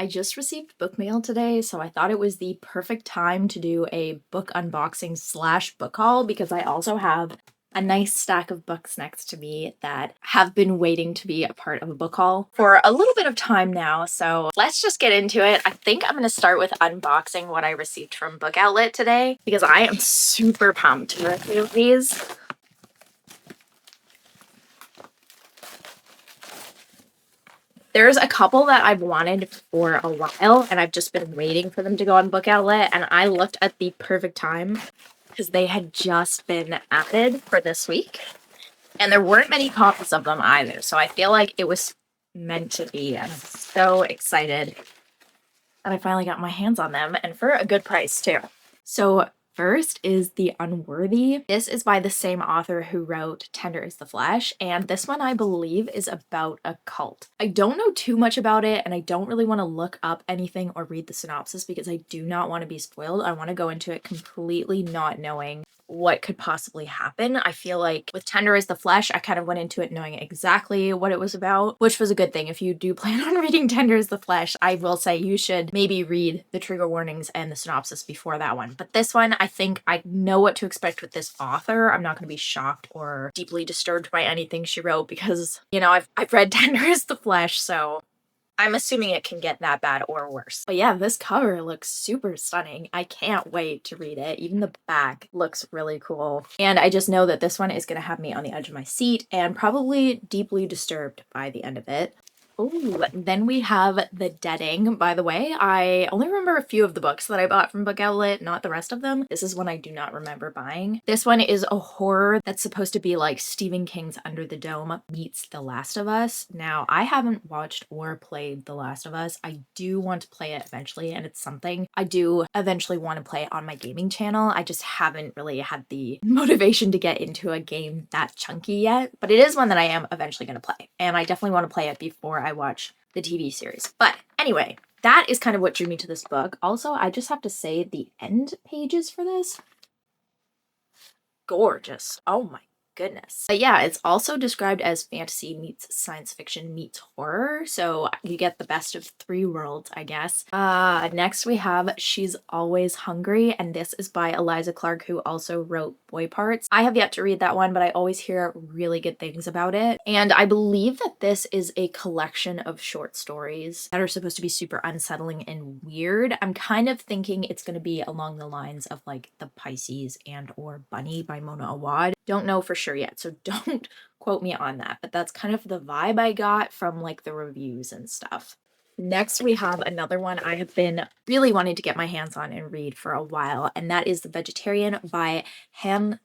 I just received book mail today, so I thought it was the perfect time to do a book unboxing slash book haul because I also have a nice stack of books next to me that have been waiting to be a part of a book haul for a little bit of time now. So let's just get into it. I think I'm going to start with unboxing what I received from Book Outlet today because I am super pumped to review these. There's a couple that I've wanted for a while, and I've just been waiting for them to go on Book Outlet, and I looked at the perfect time because they had just been added for this week, and there weren't many copies of them either, so I feel like it was meant to be. I'm so excited that I finally got my hands on them, and for a good price too. So first is The Unworthy. This is by the same author who wrote Tender is the Flesh, and this one I believe is about a cult. I don't know too much about it, and I don't really want to look up anything or read the synopsis because I do not want to be spoiled. I want to go into it completely not knowing what could possibly happen. I feel like with Tender is the Flesh, I kind of went into it knowing exactly what it was about, which was a good thing. If you do plan on reading Tender is the Flesh, I will say you should maybe read the trigger warnings and the synopsis before that one. But this one, I think I know what to expect with this author. I'm not going to be shocked or deeply disturbed by anything she wrote because, you know, I've read Tender is the Flesh, so I'm assuming it can get that bad or worse. But yeah, this cover looks super stunning. I can't wait to read it. Even the back looks really cool. And I just know that this one is going to have me on the edge of my seat and probably deeply disturbed by the end of it. Oh, then we have The Deading. By the way, I only remember a few of the books that I bought from Book Outlet, not the rest of them. This is one I do not remember buying. This one is a horror that's supposed to be like Stephen King's Under the Dome meets The Last of Us. Now, I haven't watched or played The Last of Us. I do want to play it eventually, and it's something I do eventually want to play on my gaming channel. I just haven't really had the motivation to get into a game that chunky yet, but it is one that I am eventually going to play, and I definitely want to play it before I watch the TV series. But anyway, that is kind of what drew me to this book. Also, I just have to say the end pages for this, gorgeous. Oh my goodness. But yeah, it's also described as fantasy meets science fiction meets horror, so you get the best of three worlds, I guess. Next we have She's Always Hungry, and this is by Eliza Clark, who also wrote Boy Parts. I have yet to read that one, but I always hear really good things about it. And I believe that this is a collection of short stories that are supposed to be super unsettling and weird. I'm kind of thinking it's going to be along the lines of like The Pisces and or Bunny by Mona Awad. Don't know for sure yet, so don't quote me on that, but that's kind of the vibe I got from like the reviews and stuff. Next, we have another one I have been really wanting to get my hands on and read for a while, and that is The Vegetarian by Han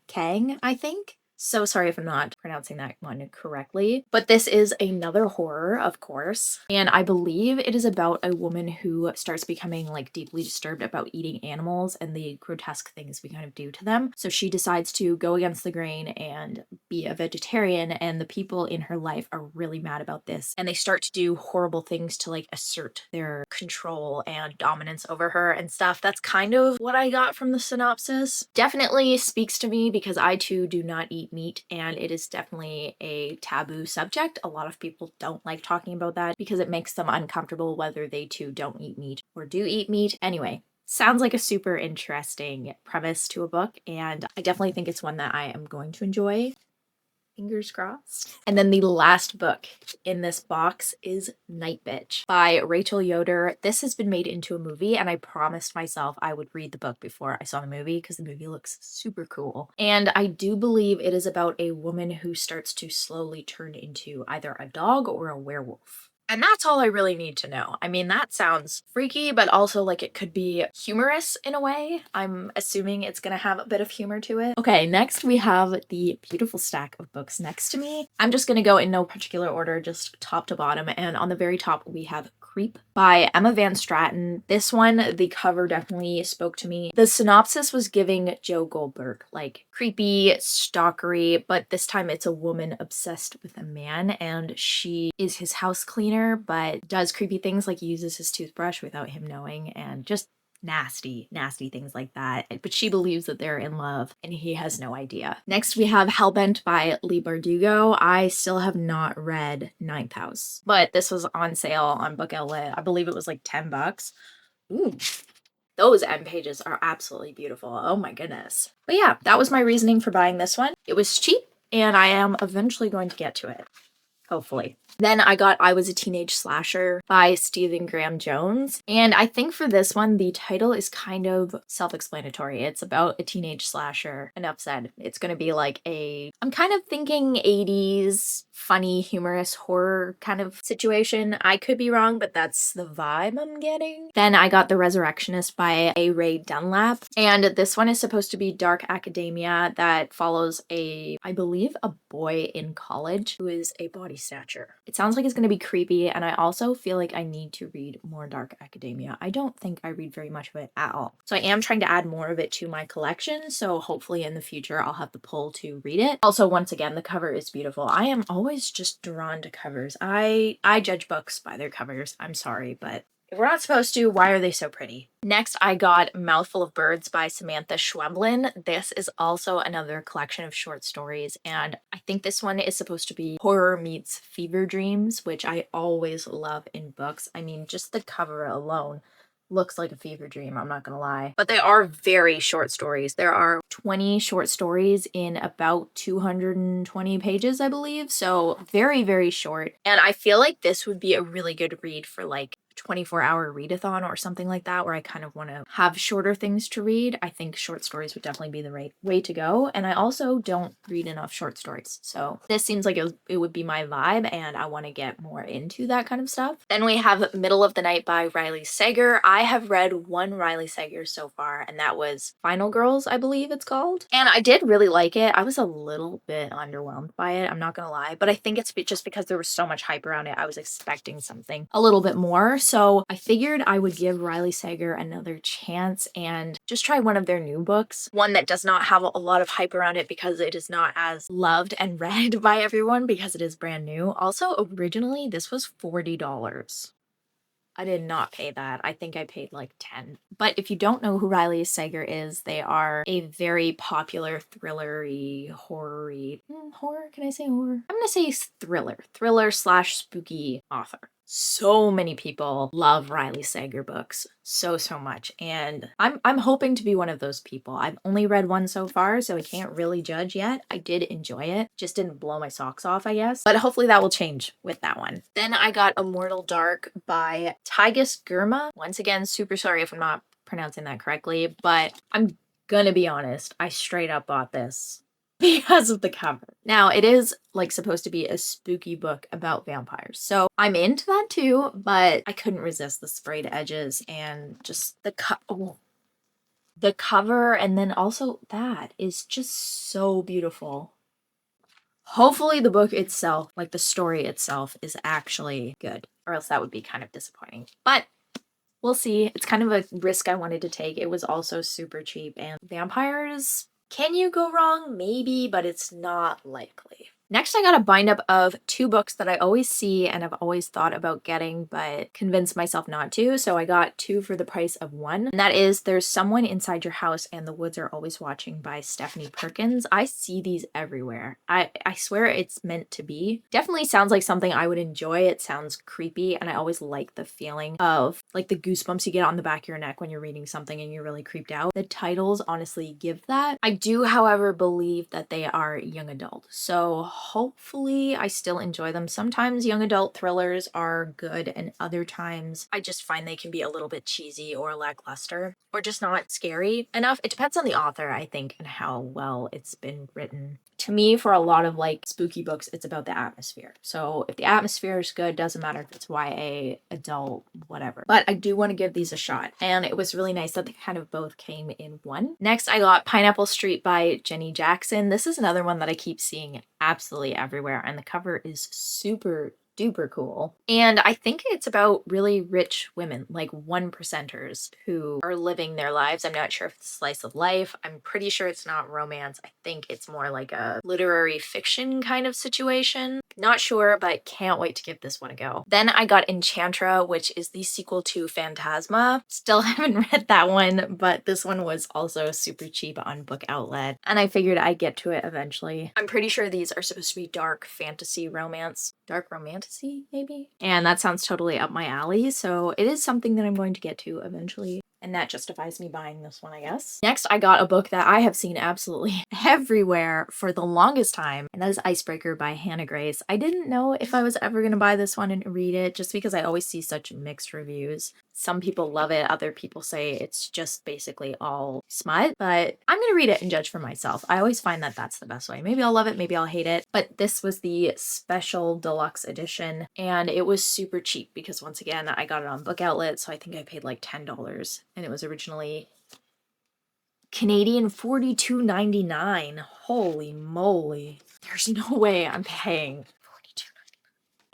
Kang, I think. So sorry if I'm not pronouncing that one correctly. But this is another horror, of course. And I believe it is about a woman who starts becoming like deeply disturbed about eating animals and the grotesque things we kind of do to them. So she decides to go against the grain and be a vegetarian, and the people in her life are really mad about this. And they start to do horrible things to like assert their control and dominance over her and stuff. That's kind of what I got from the synopsis. Definitely speaks to me because I too do not eat meat, and it is definitely a taboo subject. A lot of people don't like talking about that because it makes them uncomfortable whether they too don't eat meat or do eat meat. Anyway, sounds like a super interesting premise to a book, and I definitely think it's one that I am going to enjoy. Fingers crossed. And then the last book in this box is Night Bitch by Rachel Yoder. This has been made into a movie, and I promised myself I would read the book before I saw the movie because the movie looks super cool. And I do believe it is about a woman who starts to slowly turn into either a dog or a werewolf. And that's all I really need to know. I mean, that sounds freaky, but also like it could be humorous in a way. I'm assuming it's gonna have a bit of humor to it. Okay, next we have the beautiful stack of books next to me. I'm just gonna go in no particular order, just top to bottom. And on the very top, we have Creep by Emma Van Straten. This one, the cover definitely spoke to me. The synopsis was giving Joe Goldberg, like creepy, stalkery, but this time it's a woman obsessed with a man, and she is his house cleaner, but does creepy things like uses his toothbrush without him knowing, and just nasty, nasty things like that. But she believes that they're in love and he has no idea. Next, we have Hellbent by Leigh Bardugo. I still have not read Ninth House, but this was on sale on Book Outlet. I believe it was like $10. Ooh. Those end pages are absolutely beautiful. Oh my goodness. But yeah, that was my reasoning for buying this one. It was cheap and I am eventually going to get to it. Hopefully. Then I got I Was a Teenage Slasher by Stephen Graham Jones. And I think for this one, the title is kind of self-explanatory. It's about a teenage slasher. Enough said. It's going to be like I'm kind of thinking 80s funny, humorous horror kind of situation. I could be wrong, but that's the vibe I'm getting. Then I got The Resurrectionist by A. Ray Dunlap. And this one is supposed to be dark academia that follows I believe, a boy in college who is a body snatcher. It sounds like it's going to be creepy, and I also feel like I need to read more dark academia. I don't think I read very much of it at all. So I am trying to add more of it to my collection, so hopefully in the future I'll have the pull to read it. Also, once again, the cover is beautiful. I am always just drawn to covers. I judge books by their covers. I'm sorry, but if we're not supposed to, why are they so pretty? Next, I got Mouthful of Birds by Samantha Schweblin. This is also another collection of short stories, and I think this one is supposed to be horror meets fever dreams, which I always love in books. I mean, just the cover alone looks like a fever dream, I'm not gonna lie. But they are very short stories. There are 20 short stories in about 220 pages, I believe. So very, very short. And I feel like this would be a really good read for like 24-hour readathon or something like that, where I kind of want to have shorter things to read. I think short stories would definitely be the right way to go. And I also don't read enough short stories. So this seems like it would be my vibe, and I want to get more into that kind of stuff. Then we have Middle of the Night by Riley Sager. I have read one Riley Sager so far, and that was Final Girls, I believe it's called. And I did really like it. I was a little bit underwhelmed by it, I'm not gonna lie, but I think it's just because there was so much hype around it. I was expecting something a little bit more. So I figured I would give Riley Sager another chance and just try one of their new books. One that does not have a lot of hype around it because it is not as loved and read by everyone because it is brand new. Also, originally this was $40. I did not pay that. I think I paid like 10. But if you don't know who Riley Sager is, they are a very popular thriller-y, horror-y, horror? Can I say horror? I'm gonna say thriller slash spooky author. So many people love Riley Sager books so much, and I'm hoping to be one of those people. I've only read one so far, so I can't really judge yet. I did enjoy it, just didn't blow my socks off, I guess, but hopefully that will change with that one. Then I got Immortal Dark by Tigis Girma. Once again, super sorry if I'm not pronouncing that correctly, but I'm gonna be honest, I straight up bought this because of the cover. Now, it is like supposed to be a spooky book about vampires, so I'm into that too, but I couldn't resist the sprayed edges and just the cover, and then also that is just so beautiful. Hopefully the book itself, like the story itself, is actually good, or else that would be kind of disappointing. But we'll see. It's kind of a risk I wanted to take. It was also super cheap, and vampires, can you go wrong? Maybe, but it's not likely. Next, I got a bind up of 2 books that I always see and I've always thought about getting, but convinced myself not to. So I got 2 for the price of 1. And that is There's Someone Inside Your House and the Woods Are Always Watching by Stephanie Perkins. I see these everywhere. I swear it's meant to be. Definitely sounds like something I would enjoy. It sounds creepy, and I always like the feeling of like the goosebumps you get on the back of your neck when you're reading something and you're really creeped out. The titles honestly give that. I do, however, believe that they are young adult. So hopefully I still enjoy them. Sometimes young adult thrillers are good, and other times I just find they can be a little bit cheesy or lackluster or just not scary enough. It depends on the author, I think, and how well it's been written. To me, for a lot of like spooky books, it's about the atmosphere. So if the atmosphere is good, doesn't matter if it's YA, adult, whatever. But I do want to give these a shot, and it was really nice that they kind of both came in one. Next, I got Pineapple Street by Jenny Jackson. This is another one that I keep seeing absolutely everywhere, and the cover is super duper cool. And I think it's about really rich women, like one percenters who are living their lives. I'm not sure if it's slice of life. I'm pretty sure it's not romance. I think it's more like a literary fiction kind of situation. Not sure, but can't wait to give this one a go. Then I got Enchantra, which is the sequel to Phantasma. Still haven't read that one, but this one was also super cheap on Book Outlet, and I figured I'd get to it eventually. I'm pretty sure these are supposed to be dark fantasy romance. Dark romantasy, maybe? And that sounds totally up my alley, so it is something that I'm going to get to eventually. And that justifies me buying this one, I guess. Next, I got a book that I have seen absolutely everywhere for the longest time, and that is Icebreaker by Hannah Grace. I didn't know if I was ever going to buy this one and read it, just because I always see such mixed reviews. Some people love it, other people say it's just basically all smut, but I'm going to read it and judge for myself. I always find that that's the best way. Maybe I'll love it, maybe I'll hate it, but this was the special deluxe edition, and it was super cheap because, once again, I got it on Book Outlet, so I think I paid like $10, and it was originally Canadian $42.99. Holy moly. There's no way I'm paying $42.99.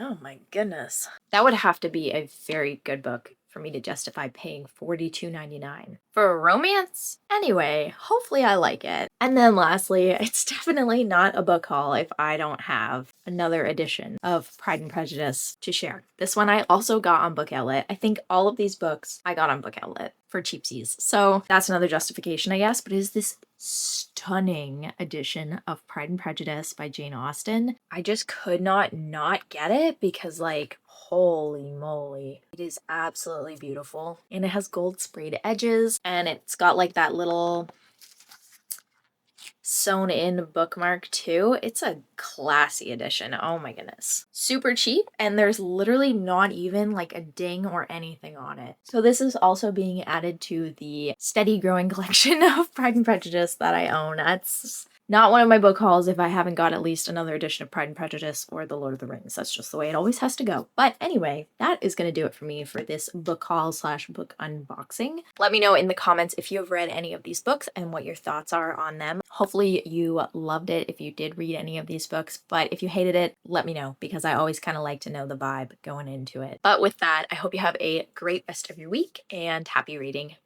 Oh my goodness. That would have to be a very good book for me to justify paying $42.99 for a romance. Anyway, hopefully I like it. And then lastly, it's definitely not a book haul if I don't have another edition of Pride and Prejudice to share. This one I also got on Book Outlet. I think all of these books I got on Book Outlet for cheapsies. So that's another justification, I guess, but it is this stunning edition of Pride and Prejudice by Jane Austen. I just could not get it because, like, holy moly, it is absolutely beautiful. And it has gold sprayed edges, and it's got like that little sewn in bookmark too. It's a classy edition. Oh my goodness. Super cheap, and there's literally not even like a ding or anything on it. So this is also being added to the steady growing collection of Pride and Prejudice that I own. That's not one of my book hauls if I haven't got at least another edition of Pride and Prejudice or The Lord of the Rings. That's just the way it always has to go. But anyway, that is going to do it for me for this book haul / book unboxing. Let me know in the comments if you have read any of these books and what your thoughts are on them. Hopefully you loved it if you did read any of these books, but if you hated it, let me know, because I always kind of like to know the vibe going into it. But with that, I hope you have a great rest of your week and happy reading.